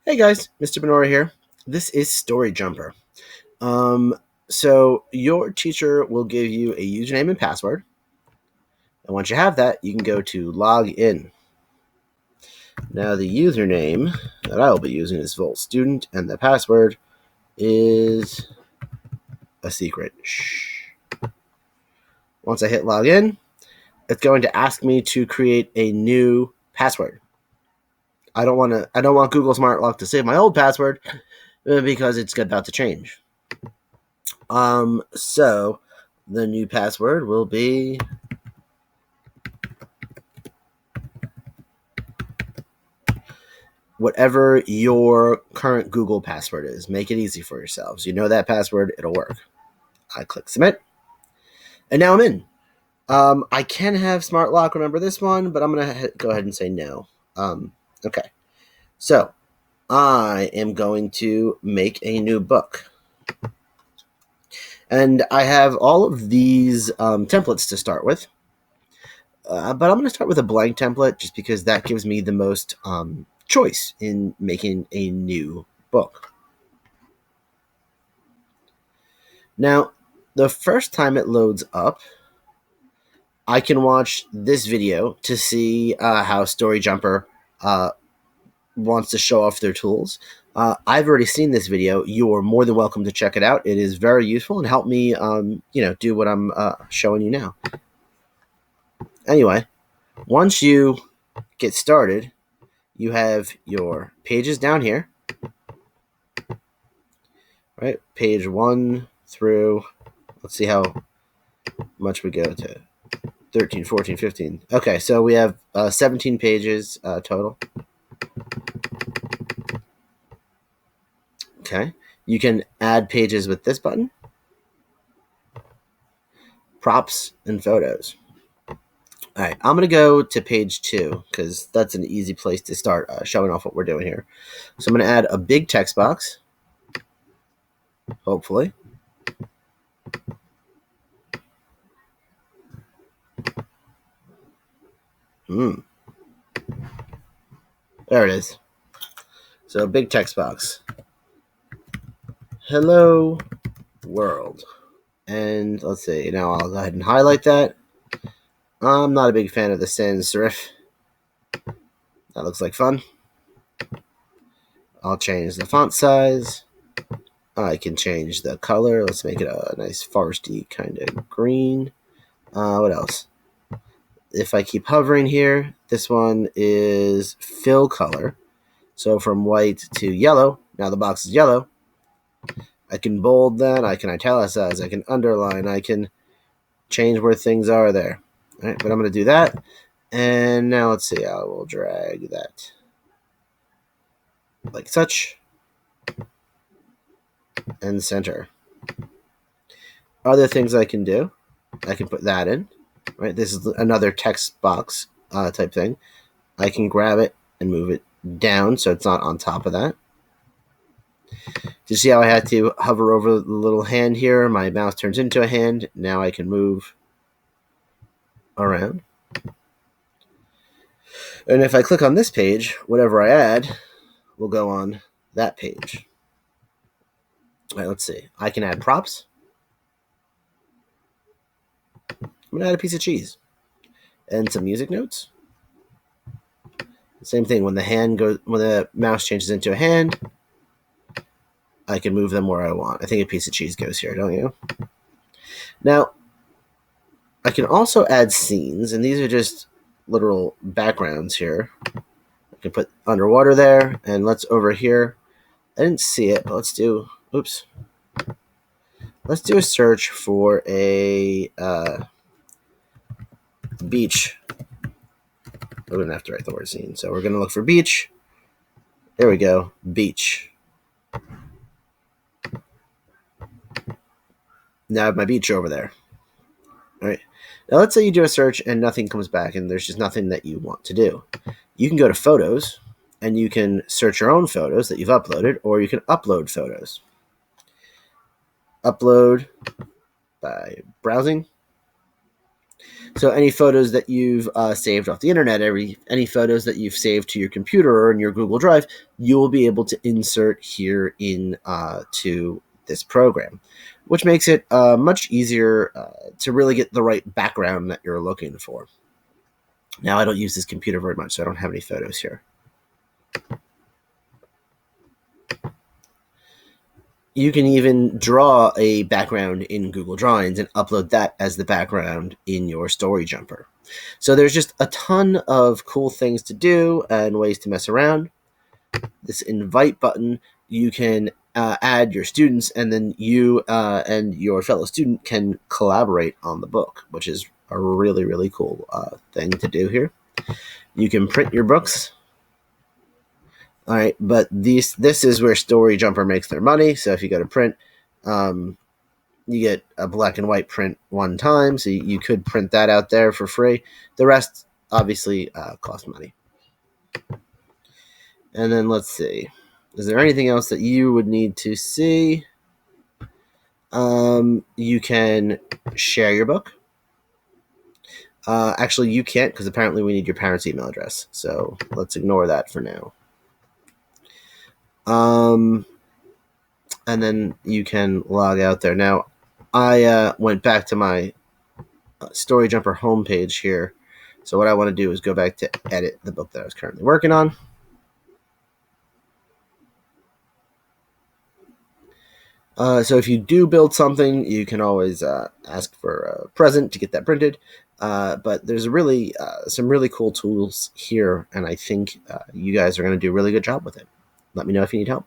Hey guys, Mr. Benora here. This is Story Jumper. Um, so your teacher will give you a username and password, and once you have that, you can go to log in. Now the username that I will be using is Volt Student, and the password is a secret. Shh. Once I hit log in, it's going to ask me to create a new password. I don't want Google Smart Lock to save my old password because it's about to change. So the new password will be whatever your current Google password is. Make it easy for yourselves. You know that password, it'll work. I click submit, and now I'm in. I can have Smart Lock remember this one, but I'm gonna go ahead and say no. Okay, so I am going to make a new book. And I have all of these templates to start with. But I'm going to start with a blank template just because that gives me the most choice in making a new book. Now, the first time it loads up, I can watch this video to see how Story Jumper wants to show off their tools. I've already seen this video. You are more than welcome to check it out. It is very useful and help me, do what I'm showing you now. Anyway, once you get started, you have your pages down here, right? Page 1 through, let's see how much we go to, 13, 14, 15. Okay, so we have 17 pages total. Okay, you can add pages with this button, props and photos. All right, I'm going to go to page 2 because that's an easy place to start showing off what we're doing here. So I'm going to add a big text box, hopefully. There it is. So a big text box. Hello, world. And let's see, now I'll go ahead and highlight that. I'm not a big fan of the sans serif. That looks like fun. I'll change the font size. I can change the color. Let's make it a nice foresty kind of green. What else? If I keep hovering here, this one is fill color. So from white to yellow. Now the box is yellow. I can bold that. I can italicize. I can underline. I can change where things are there. All right, but I'm going to do that. And now let's see. I will drag that like such. And center. Other things I can do. I can put that in. Right, this is another text box type thing. I can grab it and move it down so it's not on top of that. Do you see how I had to hover over the little hand here? My mouse turns into a hand. Now I can move around. And if I click on this page, whatever I add will go on that page. All right, let's see. I can add props. I'm going to add a piece of cheese and some music notes. Same thing, when the mouse changes into a hand, I can move them where I want. I think a piece of cheese goes here, don't you? Now, I can also add scenes, and these are just literal backgrounds here. I can put underwater there, and let's over here. I didn't see it, but let's do a search for a beach. We're going to have to write the word scene. So we're going to look for beach. There we go. Beach. Now I have my beach over there. All right. Now let's say you do a search and nothing comes back and there's just nothing that you want to do. You can go to photos and you can search your own photos that you've uploaded, or you can upload photos. Upload by browsing. So any photos that you've saved off the internet, any photos that you've saved to your computer or in your Google Drive, you will be able to insert here in to this program, which makes it much easier to really get the right background that you're looking for. Now, I don't use this computer very much, so I don't have any photos here. You can even draw a background in Google Drawings and upload that as the background in your Story Jumper. So there's just a ton of cool things to do and ways to mess around. This invite button, you can add your students, and then you and your fellow student can collaborate on the book, which is a really, really cool thing to do here. You can print your books. All right, but this is where Story Jumper makes their money. So if you go to print, you get a black and white print one time, so you could print that out there for free. The rest obviously cost money. And then let's see. Is there anything else that you would need to see? You can share your book. Actually, you can't, because apparently we need your parents' email address. So let's ignore that for now. And then you can log out there. Now, I went back to my Story Jumper homepage here. So what I want to do is go back to edit the book that I was currently working on. So if you do build something, you can always ask for a present to get that printed. But there's really some really cool tools here, and I think you guys are going to do a really good job with it. Let me know if you need help.